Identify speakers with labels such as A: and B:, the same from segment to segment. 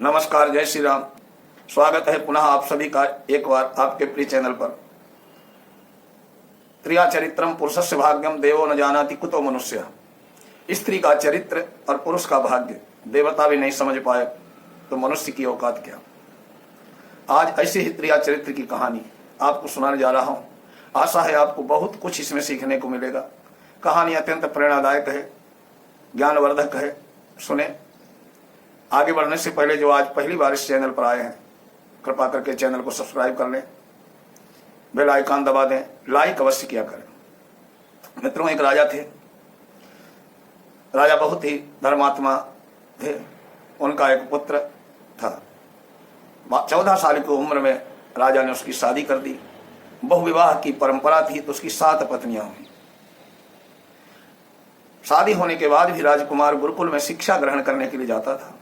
A: नमस्कार, जय श्री राम। स्वागत है पुनः आप सभी का एक बार आपके प्रिय चैनल पर। त्रिया चरित्रम पुरुषस्य भाग्यम देवो न जानाति कुतो मनुष्य। स्त्री का चरित्र और पुरुष का भाग्य देवता भी नहीं समझ पाए तो मनुष्य की औकात क्या। आज ऐसी ही त्रिया चरित्र की कहानी आपको सुनाने जा रहा हूँ। आशा है आपको बहुत कुछ इसमें सीखने को मिलेगा। कहानी अत्यंत प्रेरणादायक है, ज्ञानवर्धक है। सुने। आगे बढ़ने से पहले जो आज पहली बार इस चैनल पर आए हैं, कृपा करके चैनल को सब्सक्राइब कर लें, बेल आइकन दबा दें, लाइक अवश्य किया करें। मित्रों, एक राजा थे। राजा बहुत ही धर्मात्मा थे। उनका एक पुत्र था। 14 साल की उम्र में राजा ने उसकी शादी कर दी। बहुविवाह की परंपरा थी तो उसकी 7 पत्नियां हुई। शादी होने के बाद भी राजकुमार गुरुकुल में शिक्षा ग्रहण करने के लिए जाता था।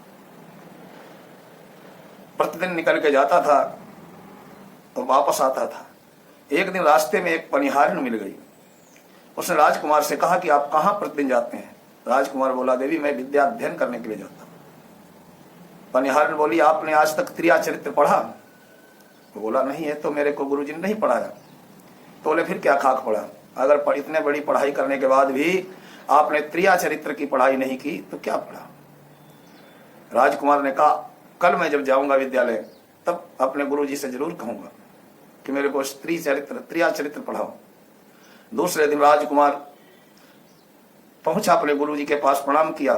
A: प्रतिदिन निकल के जाता था और वापस आता था। एक दिन रास्ते में एक पनिहारिन मिल गई। उसने राजकुमार से कहा कि आप कहाँ प्रतिदिन जाते हैं। राजकुमार बोला, देवी मैं विद्या अध्ययन करने के लिए जाता हूँ। पनिहारिन बोली, आपने आज तक त्रिया चरित्र पढ़ा? तो बोला, नहीं, है तो मेरे को गुरुजी ने नहीं पढ़ाया। तो बोले, फिर क्या खाक पढ़ा? अगर इतने बड़ी पढ़ाई करने के बाद भी आपने त्रिया चरित्र की पढ़ाई नहीं की तो क्या पढ़ा? राजकुमार ने कहा, कल मैं जब जाऊंगा विद्यालय तब अपने गुरुजी से जरूर कहूंगा कि मेरे को त्रिया चरित्र पढ़ाओ। दूसरे दिन राजकुमार पहुंचा अपने गुरुजी के पास, प्रणाम किया।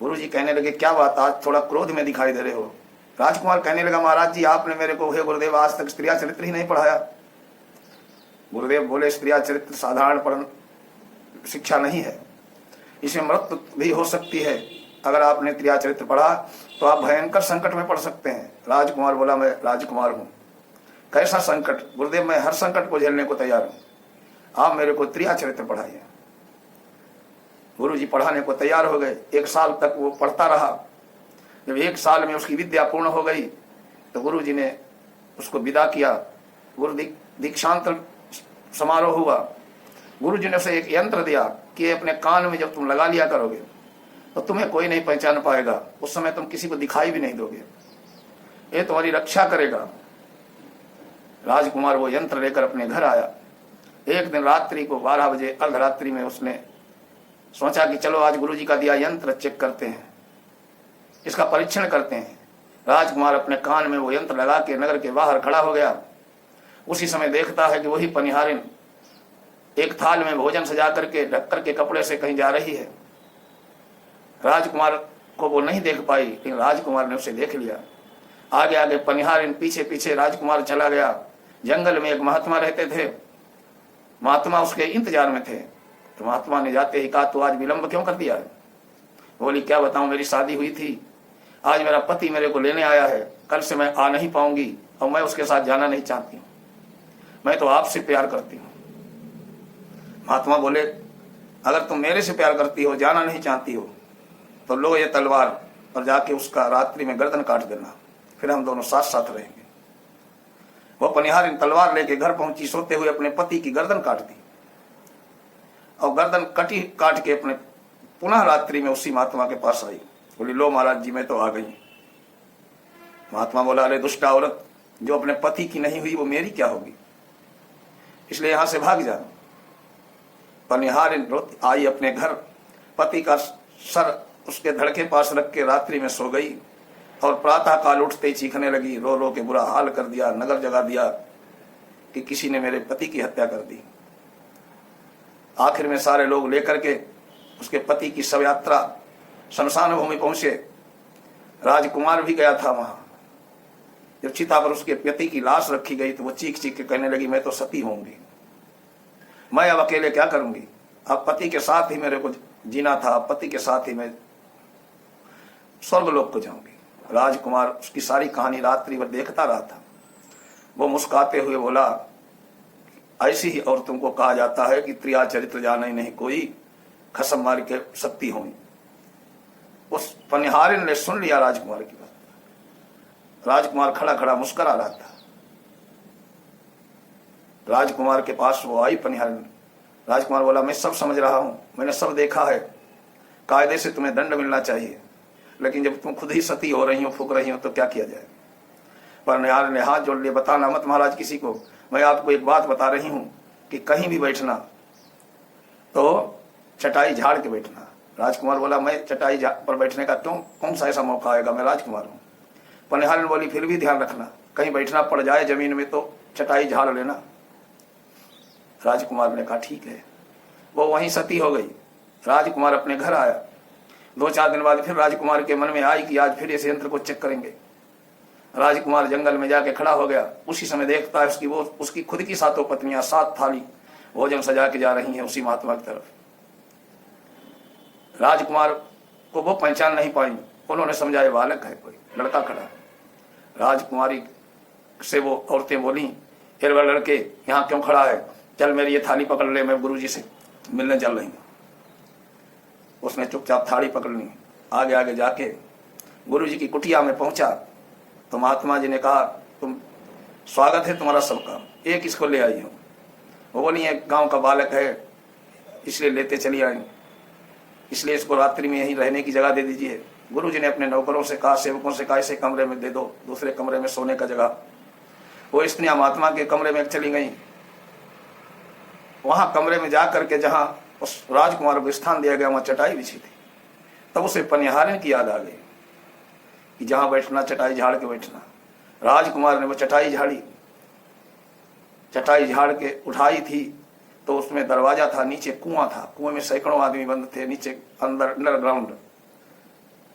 A: गुरुजी कहने लगे, क्या बात, आज थोड़ा क्रोध में दिखाई दे रहे हो? राजकुमार कहने लगा, महाराज जी आपने मेरे को, हे गुरुदेव, आज तक त्रिया चरित्र ही नहीं पढ़ाया। गुरुदेव बोले, त्रिया चरित्र साधारण शिक्षा नहीं है, इसमें मृत्यु भी हो सकती है। अगर आपने त्रिया चरित्र पढ़ा तो आप भयंकर संकट में पड़ सकते हैं। राजकुमार बोला, मैं राजकुमार हूं, कैसा संकट? गुरुदेव मैं हर संकट को झेलने को तैयार हूं, आप मेरे को त्रिया चरित्र पढ़ाइए। गुरुजी पढ़ाने को तैयार हो गए। 1 साल तक वो पढ़ता रहा। जब 1 साल में उसकी विद्या पूर्ण हो गई तो गुरुजी ने उसको विदा किया। गुरु दीक्षांत समारोह हुआ। गुरुजी ने उसे एक यंत्र दिया कि अपने कान में जब तुम लगा लिया करोगे तो तुम्हें कोई नहीं पहचान पाएगा। उस समय तुम किसी को दिखाई भी नहीं दोगे, ये तुम्हारी रक्षा करेगा। राजकुमार वो यंत्र लेकर अपने घर आया। एक दिन रात्रि को 12 बजे अर्धरात्रि में उसने सोचा कि चलो आज गुरुजी का दिया यंत्र चेक करते हैं, इसका परीक्षण करते हैं। राजकुमार अपने कान में वो यंत्र लगा के नगर के बाहर खड़ा हो गया। उसी समय देखता है कि वही पनिहारिन एक थाल में भोजन सजा करके ढक करके कपड़े से कहीं जा रही है। राजकुमार को वो नहीं देख पाई, लेकिन राजकुमार ने उसे देख लिया। आगे आगे पनिहारिन, पीछे पीछे राजकुमार चला गया। जंगल में एक महात्मा रहते थे। महात्मा उसके इंतजार में थे। तो महात्मा ने जाते ही कहा, तू आज विलंब क्यों कर दिया? बोली, क्या बताऊं, मेरी शादी हुई थी, आज मेरा पति मेरे को लेने आया है, कल से मैं आ नहीं पाऊंगी और मैं उसके साथ जाना नहीं चाहती हूँ, मैं तो आपसे प्यार करती हूँ। महात्मा बोले, अगर तुम मेरे से प्यार करती हो, जाना नहीं चाहती हो, तो लो ये तलवार और जाके उसका रात्रि में गर्दन काट देना, फिर हम दोनों साथ साथ रहेंगे। वो पनिहारिन तलवार लेके घर पहुंची। सोते हुए अपने पति की गर्दन काट दी और गर्दन काट के अपने पुनः रात्रि में उसी महात्मा के पास आई। बोली, लो महाराज जी मैं तो आ गई। महात्मा बोला, अरे दुष्टा औरत, जो अपने पति की नहीं हुई वो मेरी क्या होगी, इसलिए यहां से भाग जा। पनिहारिन आई अपने घर। पति का सर उसके धड़ के पास रख के रात्रि में सो गई और प्रातः काल उठते ही चीखने लगी, रो रो के बुरा हाल कर दिया, नगर जगा दिया कि किसी ने मेरे पति की हत्या कर दी। आखिर में सारे लोग लेकर के उसके पति की शव यात्रा शमशान भूमि पहुंचे। राजकुमार भी गया था वहां। जब चिता पर उसके पति की लाश रखी गई तो वो चीख चीख के कहने लगी, मैं तो सती होंगी, मैं अब अकेले क्या करूंगी, अब पति के साथ ही मेरे को जीना था, पति के साथ ही मैं स्वर्गलोक को जाऊंगी। राजकुमार उसकी सारी कहानी रात्रि भर देखता रहा था। वो मुस्कुराते हुए बोला, ऐसी ही औरतों को कहा जाता है कि त्रिया चरित्र जाने ही नहीं कोई, खसम मार के सत्ती होई। उस पनिहारिन ने सुन लिया राजकुमार की बात। राजकुमार खड़ा खड़ा मुस्कुरा रहा था। राजकुमार के पास वो आई पनिहारिन। राजकुमार बोला, मैं सब समझ रहा हूं, मैंने सब देखा है, कायदे से तुम्हें दंड मिलना चाहिए, लेकिन जब तुम खुद ही सती हो रही हो, फूक रही हो, तो क्या किया जाए। पर निहार ने हाथ जोड़ लिए, बताना मत महाराज किसी को, मैं आपको एक बात बता रही हूं कि कहीं भी बैठना तो चटाई झाड़ के बैठना। राजकुमार बोला, मैं चटाई पर बैठने का कौन सा ऐसा मौका आएगा, मैं राजकुमार हूँ। पर निहार ने बोली, फिर भी ध्यान रखना, कहीं बैठना पड़ जाए जमीन में तो चटाई झाड़ लेना। राजकुमार ने कहा ठीक है। वो वहीं सती हो गई। राजकुमार अपने घर आया। 2-4 दिन बाद फिर राजकुमार के मन में आई कि आज फिर इस यंत्र को चेक करेंगे। राजकुमार जंगल में जाके खड़ा हो गया। उसी समय देखता है उसकी खुद की 7 पत्नियां 7 थाली भोजन सजा के जा रही हैं उसी महात्मा की तरफ। राजकुमार को वो पहचान नहीं पाई। उन्होंने समझा ये बालक है, कोई लड़का खड़ा। राजकुमारी से वो औरतें बोली, फिर वह लड़के यहाँ क्यों खड़ा है, चल मेरी ये थाली पकड़ ले, मैं गुरुजी से मिलने चल रही हूँ। उसने चुपचाप थाली पकड़ ली। आगे आगे जाके गुरुजी की कुटिया में पहुंचा तो महात्मा जी ने कहा, तुम स्वागत है तुम्हारा सबका, एक इसको ले आई हूँ। वो बोली, एक गांव का बालक है इसलिए लेते चली आई, इसलिए इसको रात्रि में यहीं रहने की जगह दे दीजिए। गुरुजी ने अपने नौकरों से कहा, सेवकों से कहा, इसे कमरे में दे दो, दूसरे कमरे में सोने का जगह। वो स्त्रियां महात्मा के कमरे में चली गई। वहां कमरे में जा करके जहां उस राजकुमार को स्थान दिया गया वहां चटाई बिछी थी। तब उसे पनिहारन की याद आ गई कि जहां बैठना चटाई झाड़ के बैठना। राजकुमार ने वो चटाई झाड़ी। चटाई झाड़ के उठाई थी तो उसमें दरवाजा था, नीचे कुआं था, कुएं में सैकड़ों आदमी बंद थे, नीचे अंदर अंडरग्राउंड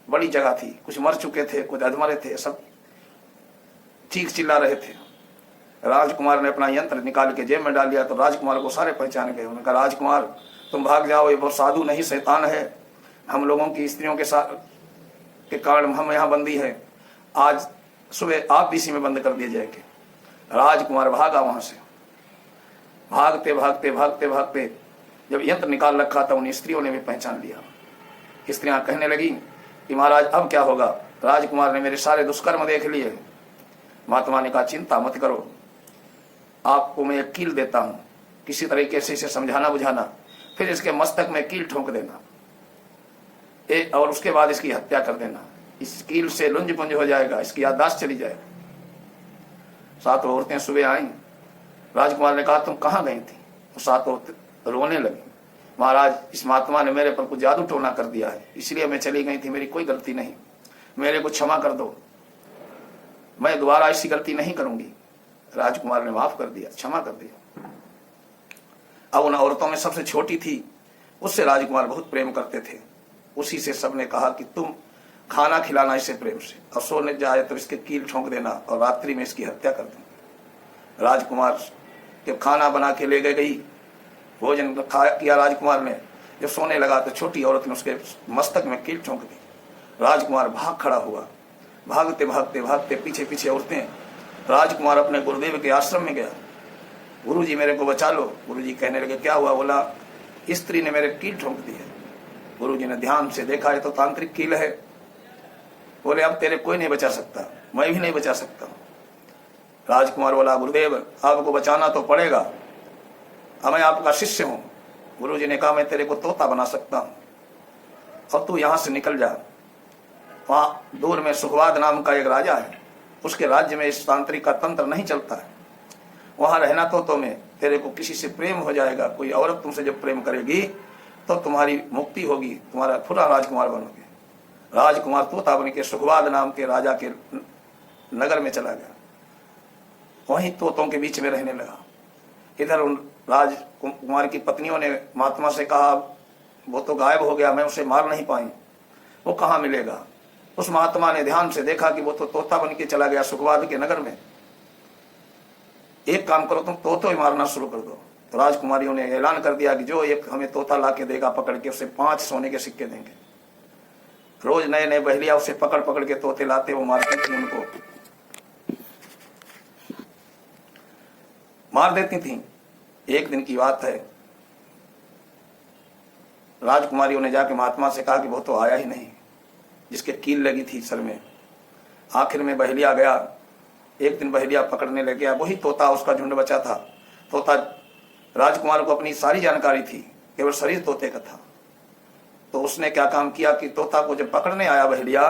A: बड़ी जगह थी। कुछ मर चुके थे, कुछ अधमरे थे, सब चीख चिल्ला रहे थे। राजकुमार ने अपना यंत्र निकाल के जेब में डाल लिया तो राजकुमार को सारे पहचान गए। उन्होंने कहा, राजकुमार तुम भाग जाओ, ये बहुत साधु नहीं शैतान है, हम लोगों की स्त्रियों के कारण हम यहाँ बंदी है, आज सुबह आप भी इसी में बंद कर दिए जाएंगे। राजकुमार भागा वहां से। भागते भागते भागते भागते जब यंत्र निकाल रखा था उन स्त्रियों ने भी पहचान लिया। स्त्रियां कहने लगी कि महाराज अब क्या होगा, राजकुमार ने मेरे सारे दुष्कर्म देख लिए। महात्मा ने कहा, चिंता मत करो, आपको मैं एक कील देता हूं, किसी तरीके से इसे समझाना बुझाना, फिर इसके मस्तक में कील ठोक देना और उसके बाद इसकी हत्या कर देना। इस कील से लुंज पुंज हो जाएगा, इसकी याददाश्त चली जाएगी। 7 औरतें सुबह आई। राजकुमार ने कहा, तुम कहाँ गई थी? वो 7 औरतें रोने लगी। महाराज, इस महात्मा ने मेरे पर कुछ जादू टोना कर दिया है, इसलिए मैं चली गई थी, मेरी कोई गलती नहीं, मेरे को क्षमा कर दो, मैं दोबारा ऐसी गलती नहीं करूंगी। राजकुमार ने माफ कर दिया, क्षमा कर दिया। अब उन औरतों में सबसे छोटी थी, उससे राजकुमार बहुत प्रेम करते थे। उसी से सबने कहा कि तुम खाना खिलाना इसे प्रेम से, और सोने जाए तो इसके कील ठोंक देना और रात्रि में इसकी हत्या कर देना। राजकुमार जब खाना बना के ले गई, भोजन किया राजकुमार ने, जब सोने लगा तो छोटी औरत ने उसके मस्तक में कील ठोंक दी। राजकुमार भाग खड़ा हुआ। भागते भागते भागते पीछे पीछे औरतें। राजकुमार अपने गुरुदेव के आश्रम में गया। गुरुजी मेरे को बचा लो। गुरुजी कहने लगे, क्या हुआ? बोला, स्त्री ने मेरे कील ठोंक दी है। गुरुजी ने ध्यान से देखा, है तो तांत्रिक कील है। बोले, अब तेरे कोई नहीं बचा सकता, मैं भी नहीं बचा सकता। राजकुमार बोला, गुरुदेव आपको बचाना तो पड़ेगा, अब मैं आपका शिष्य हूं। गुरुजी ने कहा, मैं तेरे को तोता बना सकता हूं और तू यहां से निकल जा। वहां दूर में सुखवाद नाम का एक राजा है, उसके राज्य में इस तांत्रिक का तंत्र नहीं चलता है, वहां रहना तो में तेरे को किसी से प्रेम हो जाएगा, कोई औरत तुमसे जब प्रेम करेगी तो तुम्हारी मुक्ति होगी, तुम्हारा पूरा राजकुमार बनोगे। राजकुमार तोता बन के सुखवाद नाम के राजा के नगर में चला गया, वहीं तोतों के बीच में रहने लगा। इधर उन राजकुमार की पत्नियों ने महात्मा से कहा, वो तो गायब हो गया, मैं उसे मार नहीं पाई, वो कहाँ मिलेगा? उस महात्मा ने ध्यान से देखा कि वो तो तोता बन के चला गया सुखवाद के नगर में। एक काम करो, तुम तोतो ही मारना शुरू कर दो। तो राजकुमारियों ने ऐलान कर दिया कि जो एक हमें तोता ला के देगा पकड़ के, उसे 5 सोने के सिक्के देंगे। रोज नए नए बहलिया उसे पकड़ पकड़ के तोते लाते, वो मारती थी, उनको मार देती थी। एक दिन की बात है, राजकुमारियों ने जाके महात्मा से कहा कि वो तो आया ही नहीं, जिसके कील लगी थी सर में। आखिर में बहलिया गया। एक दिन बहलिया पकड़ने लग गया, वही तोता, उसका झुंड बचा था। तोता, राजकुमार को अपनी सारी जानकारी थी, केवल शरीर तोते का था। तो उसने क्या काम किया कि तोता को जब पकड़ने आया बहेलिया,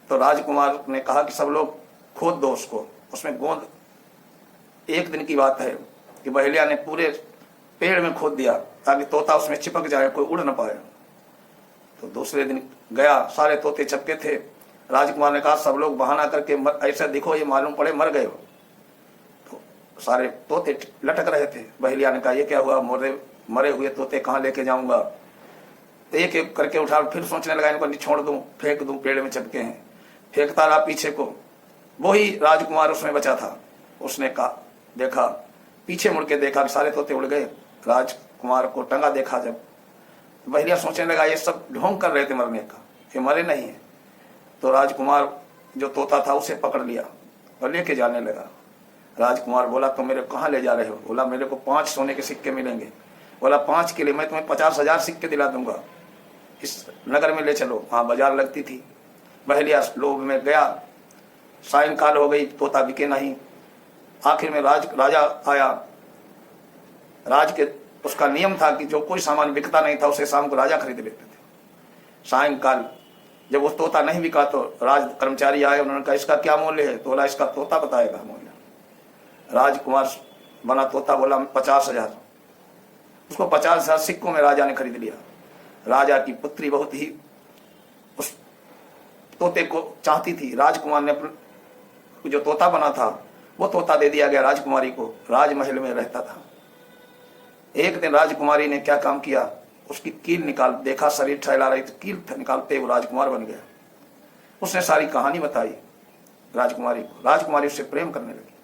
A: तो राजकुमार ने कहा कि सब लोग खोद दो उसको। उसमें गोंद, एक दिन की बात है कि बहेलिया ने पूरे पेड़ में खोद दिया ताकि तोता उसमें चिपक जाए, कोई उड़ न पाए। तो दूसरे दिन गया, सारे तोते चपके थे। राजकुमार ने कहा सब लोग बहाना करके ऐसे दिखो ये मालूम पड़े मर गए हो। तो सारे तोते लटक रहे थे। बहेलिया ने कहा ये क्या हुआ, मरे हुए तोते कहाँ लेके जाऊंगा। तो एक एक करके उठा, फिर सोचने लगा इनको छोड़ दूं, फेंक दूं, पेड़ में चपके हैं। फेंकता रहा पीछे को, वही राजकुमार उसमें बचा था। उसने कहा, देखा, पीछे मुड़ के देखा कि सारे तोते उड़ गए। राजकुमार को टंगा देखा जब, बहेलिया सोचने लगा ये सब ढोंग कर रहे थे मरने का, ये मरे नहीं है। तो राजकुमार जो तोता था उसे पकड़ लिया और लेके जाने लगा। राजकुमार बोला तुम मेरे कहाँ ले जा रहे हो? बोला मेरे को 5 सोने के सिक्के मिलेंगे। बोला 5 के लिए मैं तुम्हें 50,000 सिक्के दिला दूंगा, इस नगर में ले चलो। वहां बाजार लगती थी। बहेलिया लोभ में गया, सायंकाल हो गई, तोता बिके नहीं। आखिर में राजा आया। राज के उसका नियम था कि जो कोई सामान बिकता नहीं था उसे शाम को राजा खरीद लेते थे। सायंकाल जब वो तोता नहीं बिका तो राज कर्मचारी आए, उन्होंने कहा इसका क्या मूल्य है? तो बोला इसका तोता बताएगा मूल्य। राजकुमार बना तोता, बोला 50,000। उसको 50,000 सिक्कों में राजा ने खरीद लिया। राजा की पुत्री बहुत ही उस तोते को चाहती थी। राजकुमार ने अपना जो तोता बना था वो तोता दे दिया गया राजकुमारी को। राजमहल में रहता था। एक दिन राजकुमारी ने क्या काम किया, उसकी कील निकाल, देखा शरीर ठहरा रही, तो कील निकालते वो राजकुमार बन गया। उसने सारी कहानी बताई राजकुमारी को। राजकुमारी उससे प्रेम करने लगी।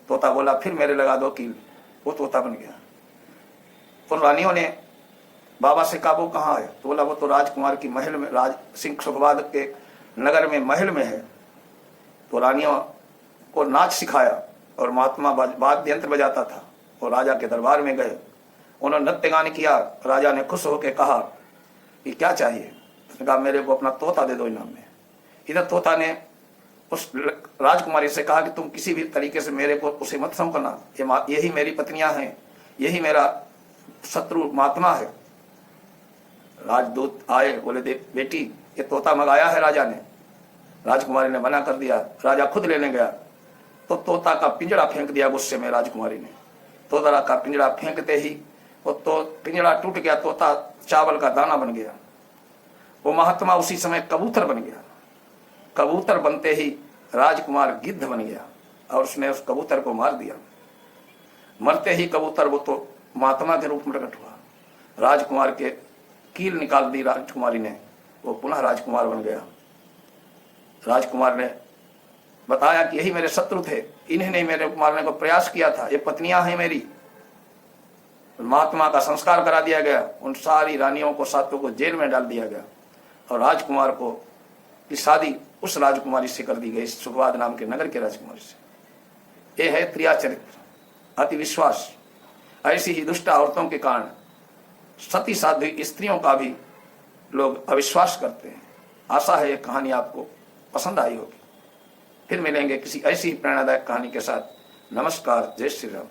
A: तोता बोला फिर मेरे लगा दो कील, वो तोता बन गया। उन रानियों ने बाबा से कहा वो कहाँ है? तो बोला वो तो राजकुमार की महल में, राज सिंह सुखवाद के नगर में महल में है। तो रानियों को नाच सिखाया और महात्मा वाद्य यंत्र बजाता था। और राजा के दरबार में गए, उन्होंने नृत्य गान किया। राजा ने खुश होकर कहा कि क्या चाहिए? उसने कहा मेरे को अपना तोता दे दो इनाम में। इधर तोता ने उस राजकुमारी से कहा कि तुम किसी भी तरीके से मेरे को उसे मत समझना, यही मेरी पत्नियां हैं, यही मेरा शत्रु महात्मा है। राजदूत आए, बोले बेटी ये तोता मंगाया है राजा ने। राजकुमारी ने मना कर दिया। राजा खुद लेने गया तो तोता का पिंजड़ा फेंक दिया गुस्से में राजकुमारी ने। तोता का पिंजड़ा फेंकते ही वो तो पिंजड़ा टूट गया, तोता चावल का दाना बन गया। वो महात्मा उसी समय कबूतर बन गया। कबूतर बनते ही राजकुमार गिद्ध बन गया और उसने उस कबूतर को मार दिया। मरते ही कबूतर वो तो महात्मा के रूप में प्रकट हुआ। राजकुमार के कील निकाल दी राजकुमारी ने, वो पुनः राजकुमार बन गया। राजकुमार ने बताया कि यही मेरे शत्रु थे, इन्होंने मेरे को मारने को प्रयास किया था, ये पत्नियां हैं मेरी। महात्मा का संस्कार करा दिया गया। उन सारी रानियों को, सातों को जेल में डाल दिया गया और राजकुमार को की शादी उस राजकुमारी से कर दी गई, सुखवाद नाम के नगर के राजकुमारी से। ये है त्रिया चरित्र, अति विश्वास। ऐसी ही दुष्ट औरतों के कारण सती साध्वी स्त्रियों का भी लोग अविश्वास करते हैं। आशा है ये कहानी आपको पसंद आई होगी। फिर मिलेंगे किसी ऐसी ही प्रेरणादायक कहानी के साथ। नमस्कार, जय श्री राम।